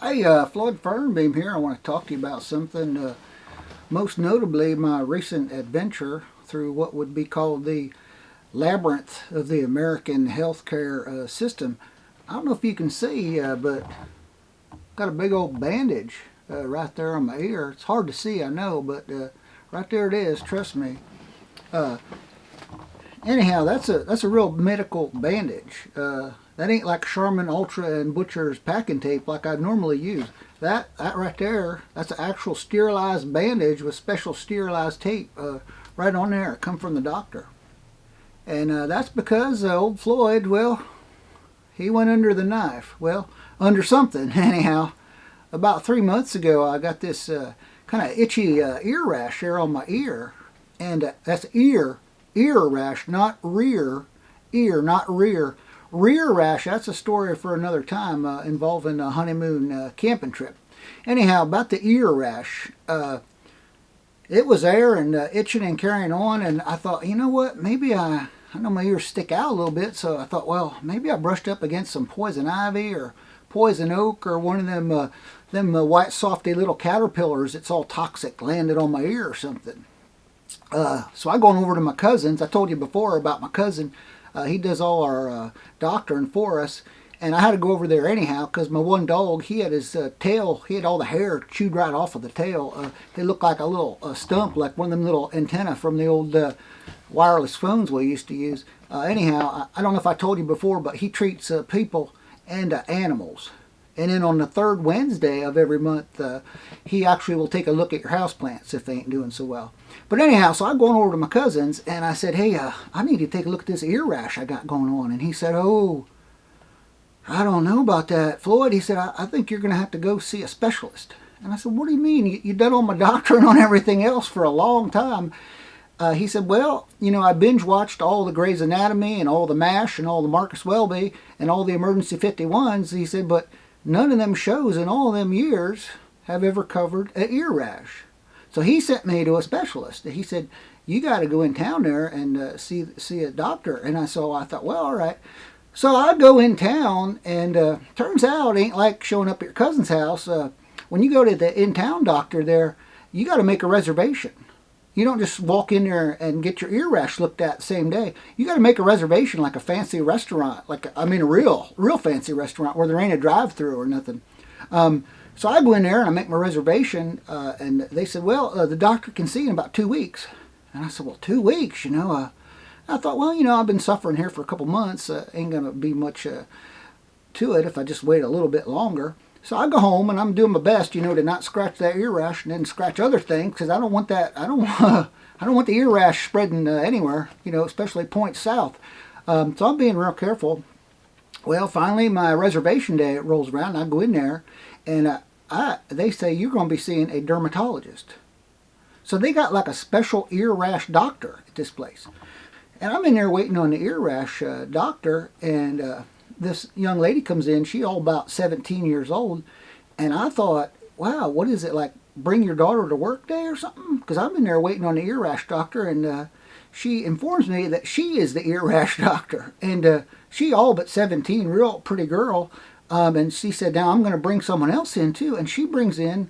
Hey, Floyd Furnbeem here. I want to talk to you about something, most notably my recent adventure through what would be called the labyrinth of the American healthcare system. I don't know if you can see, but got a big old bandage right there on my ear. It's hard to see, I know, but right there it is. Trust me. Uh, Anyhow, that's a real medical bandage. That ain't like Charmin Ultra and Butcher's packing tape like I normally use. That right there, that's an actual sterilized bandage with special sterilized tape right on there. It come from the doctor, and that's because old Floyd, well, he went under the knife. Well, under something. Anyhow, about 3 months ago, I got this kind of itchy ear rash here on my ear, and that's ear rash, not rear ear, not rear. Rear rash, that's a story for another time involving a honeymoon camping trip. Anyhow, about the ear rash, it was there and itching and carrying on, and I thought, you know what, I know my ears stick out a little bit, so I thought, well, maybe I brushed up against some poison ivy or poison oak or one of them white softy little caterpillars. It's all toxic, landed on my ear or something. So I gone over to my cousin's. I told you before about my cousin. He does all our doctoring for us. And I had to go over there anyhow because my one dog, he had his tail, he had all the hair chewed right off of the tail. It looked like a little stump, like one of them little antenna from the old wireless phones we used to use. Anyhow, I don't know if I told you before, but he treats people and animals. And then on the third Wednesday of every month, he actually will take a look at your houseplants if they ain't doing so well. But anyhow, so I'm going over to my cousin's, and I said, hey, I need to take a look at this ear rash I got going on. And he said, oh, I don't know about that, Floyd. He said, I think you're going to have to go see a specialist. And I said, what do you mean? You've done all my doctoring on everything else for a long time. He said, well, I binge watched all the Grey's Anatomy and all the MASH and all the Marcus Welby and all the Emergency 51s. He said, but none of them shows in all of them years have ever covered an ear rash. So he sent me to a specialist. He said, you got to go in town there and see a doctor. And I thought, well, all right. So I go in town, and turns out it ain't like showing up at your cousin's house. When you go to the in-town doctor there, you got to make a reservation. You don't just walk in there and get your ear rash looked at the same day. You got to make a reservation like a fancy restaurant, a real fancy restaurant where there ain't a drive-through or nothing. So I go in there and I make my reservation, and they said, well, the doctor can see in about 2 weeks. And I said, well, 2 weeks, I thought, well, I've been suffering here for a couple months. Ain't going to be much to it if I just wait a little bit longer. So I go home and I'm doing my best, to not scratch that ear rash and then scratch other things because I don't want that. I don't want the ear rash spreading anywhere, especially points south. So I'm being real careful. Well, finally my reservation day rolls around. And I go in there, and they say you're going to be seeing a dermatologist. So they got like a special ear rash doctor at this place. And I'm in there waiting on the ear rash doctor, and this young lady comes in. She all about 17 years old, and I thought, wow, what is it, like bring your daughter to work day or something? Because I'm in there waiting on the ear rash doctor, and she informs me that she is the ear rash doctor, and she all but 17, real pretty girl. And she said, now I'm going to bring someone else in too, and she brings in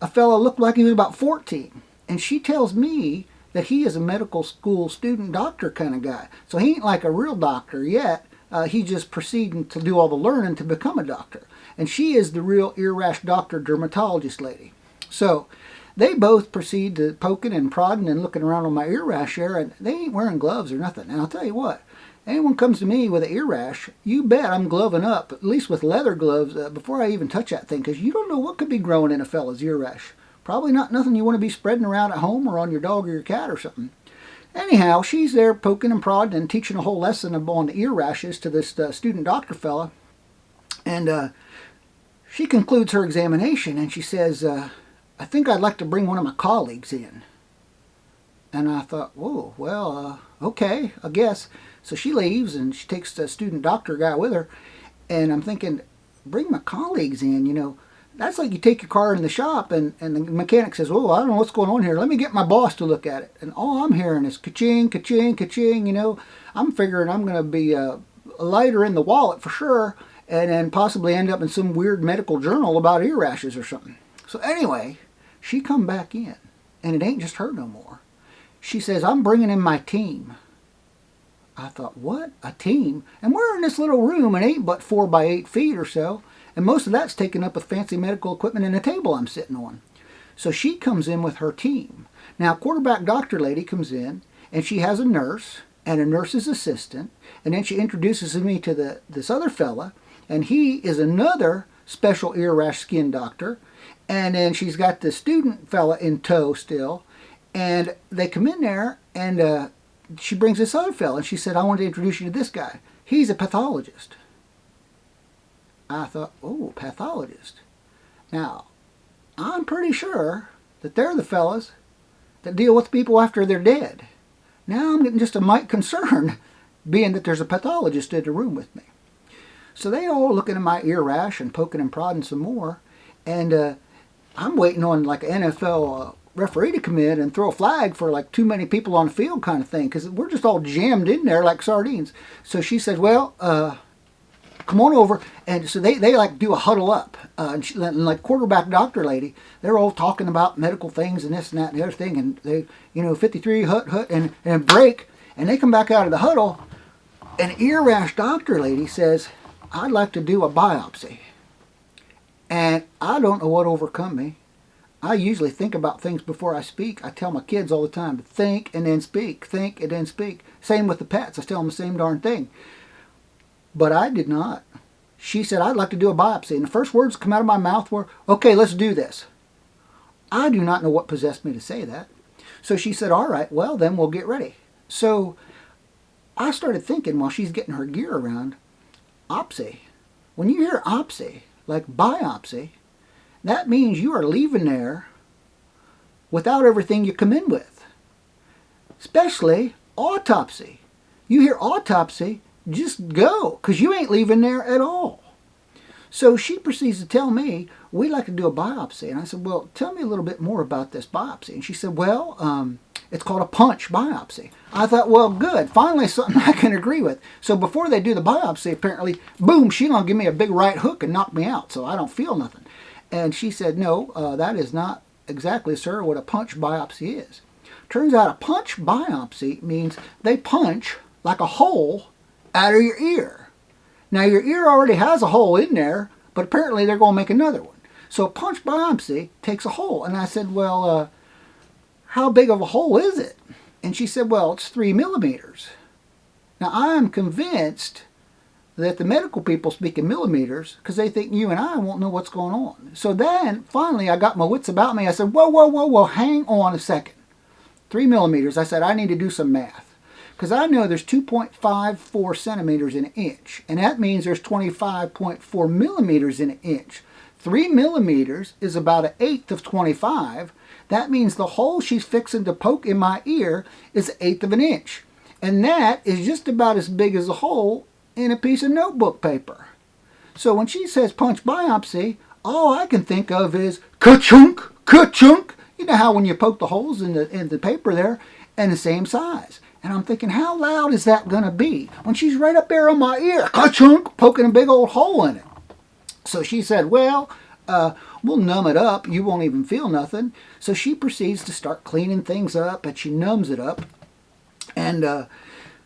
a fellow looked like he was about 14, and she tells me that he is a medical school student doctor kind of guy. So he ain't like a real doctor yet. He's just proceeding to do all the learning to become a doctor. And she is the real ear rash doctor, dermatologist lady. So they both proceed to poking and prodding and looking around on my ear rash there, and they ain't wearing gloves or nothing. And I'll tell you what, anyone comes to me with an ear rash, you bet I'm gloving up, at least with leather gloves, before I even touch that thing, because you don't know what could be growing in a fella's ear rash. Probably not nothing you want to be spreading around at home or on your dog or your cat or something. Anyhow, she's there poking and prodding and teaching a whole lesson on the ear rashes to this student doctor fella. And she concludes her examination and she says, I think I'd like to bring one of my colleagues in. And I thought, whoa, well, okay, I guess. So she leaves and she takes the student doctor guy with her. And I'm thinking, bring my colleagues in, That's like you take your car in the shop and the mechanic says, oh, I don't know what's going on here. Let me get my boss to look at it. And all I'm hearing is ka-ching, ka-ching, ka-ching, I'm figuring I'm going to be lighter in the wallet for sure. and then possibly end up in some weird medical journal about ear rashes or something. So anyway, she come back in, and it ain't just her no more. She says, I'm bringing in my team. I thought, what? A team? And we're in this little room, and ain't but 4 by 8 feet or so, and most of that's taken up with fancy medical equipment and a table I'm sitting on. So she comes in with her team. Now, quarterback doctor lady comes in, and she has a nurse and a nurse's assistant, and then she introduces me to this other fella, and he is another special ear rash skin doctor, and then she's got the student fella in tow still, and they come in there, and she brings this other fella, and she said, I want to introduce you to this guy. He's a pathologist. I thought, oh, pathologist. Now, I'm pretty sure that they're the fellas that deal with people after they're dead. Now I'm getting just a mite concerned, being that there's a pathologist in the room with me. So they all looking at my ear rash and poking and prodding some more, and I'm waiting on like an NFL referee to come in and throw a flag for like too many people on the field kind of thing, because we're just all jammed in there like sardines. So she said, well, come on over. And so they like do a huddle up. And like quarterback doctor lady, they're all talking about medical things and this and that and the other thing. And they, 53, hut, and break. And they come back out of the huddle. And ear rash doctor lady says, I'd like to do a biopsy. And I don't know what overcome me. I usually think about things before I speak. I tell my kids all the time to think and then speak. Think and then speak. Same with the pets. I tell them the same darn thing. But I did not. She said, I'd like to do a biopsy. And the first words that come out of my mouth were, okay, let's do this. I do not know what possessed me to say that. So she said, all right, well, then we'll get ready. So I started thinking while she's getting her gear around, opsy. When you hear opsy, like biopsy, that means you are leaving there without everything you come in with. Especially autopsy. You hear autopsy, just go, because you ain't leaving there at all. So she proceeds to tell me, we'd like to do a biopsy. And I said, well, tell me a little bit more about this biopsy. And she said, well, it's called a punch biopsy. I thought, well, good. Finally, something I can agree with. So before they do the biopsy, apparently, boom, she's going to give me a big right hook and knock me out, so I don't feel nothing. And she said, no, that is not exactly, sir, what a punch biopsy is. Turns out a punch biopsy means they punch like a hole out of your ear. Now, your ear already has a hole in there, but apparently they're going to make another one. So a punch biopsy takes a hole. And I said, well, how big of a hole is it? And she said, well, it's 3 millimeters. Now, I am convinced that the medical people speak in millimeters because they think you and I won't know what's going on. So then, finally, I got my wits about me. I said, whoa, hang on a second. 3 millimeters. I said, I need to do some math. Because I know there's 2.54 centimeters in an inch. And that means there's 25.4 millimeters in an inch. 3 millimeters is about 1/8 of 25. That means the hole she's fixing to poke in my ear is 1/8 of an inch. And that is just about as big as a hole in a piece of notebook paper. So when she says punch biopsy, all I can think of is ka-chunk, ka-chunk. You know how when you poke the holes in the paper there, and the same size. And I'm thinking, how loud is that going to be when she's right up there on my ear, ka-chunk, poking a big old hole in it? So she said, well, we'll numb it up. You won't even feel nothing. So she proceeds to start cleaning things up, and she numbs it up. And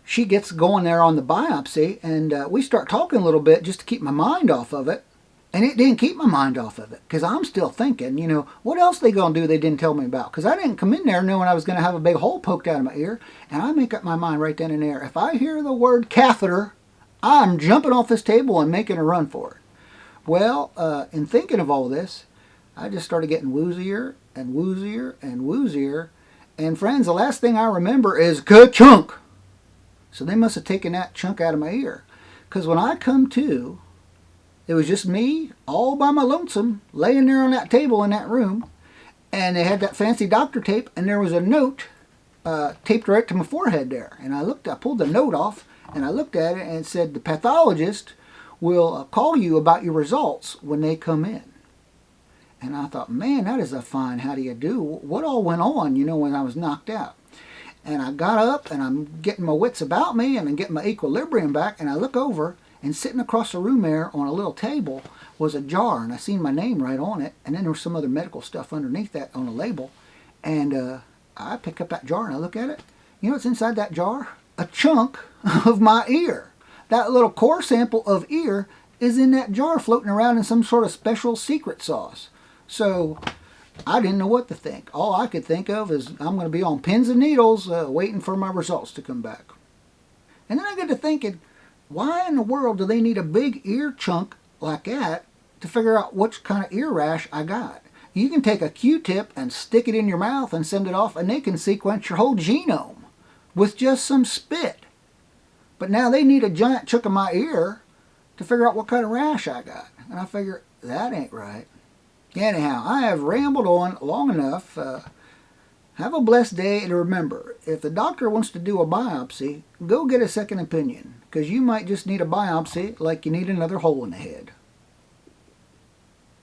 she gets going there on the biopsy, and we start talking a little bit just to keep my mind off of it. And it didn't keep my mind off of it, because I'm still thinking, what else they going to do they didn't tell me about? Because I didn't come in there knowing I was going to have a big hole poked out of my ear. And I make up my mind right then and there. If I hear the word catheter, I'm jumping off this table and making a run for it. Well, in thinking of all this, I just started getting woozier and woozier and woozier. And friends, the last thing I remember is ka-chunk. So they must have taken that chunk out of my ear. Because when I come to, it was just me, all by my lonesome, laying there on that table in that room. And they had that fancy doctor tape, and there was a note taped right to my forehead there. And I pulled the note off, and I looked at it, and it said, the pathologist will call you about your results when they come in. And I thought, man, that is a fine how do you do. What all went on, when I was knocked out? And I got up, and I'm getting my wits about me, and I'm getting my equilibrium back, and I look over, And sitting across the room there on a little table was a jar, and I seen my name right on it, and then there was some other medical stuff underneath that on the label. And I pick up that jar and I look at it. You know what's inside that jar? A chunk of my ear. That little core sample of ear is in that jar floating around in some sort of special secret sauce. So I didn't know what to think. All I could think of is I'm going to be on pins and needles waiting for my results to come back. And then I got to thinking, why in the world do they need a big ear chunk like that to figure out which kind of ear rash I got? You can take a Q-tip and stick it in your mouth and send it off, and they can sequence your whole genome with just some spit. But now they need a giant chunk of my ear to figure out what kind of rash I got. And I figure, that ain't right. Anyhow, I have rambled on long enough. Have a blessed day, and remember, if the doctor wants to do a biopsy, go get a second opinion, because you might just need a biopsy like you need another hole in the head.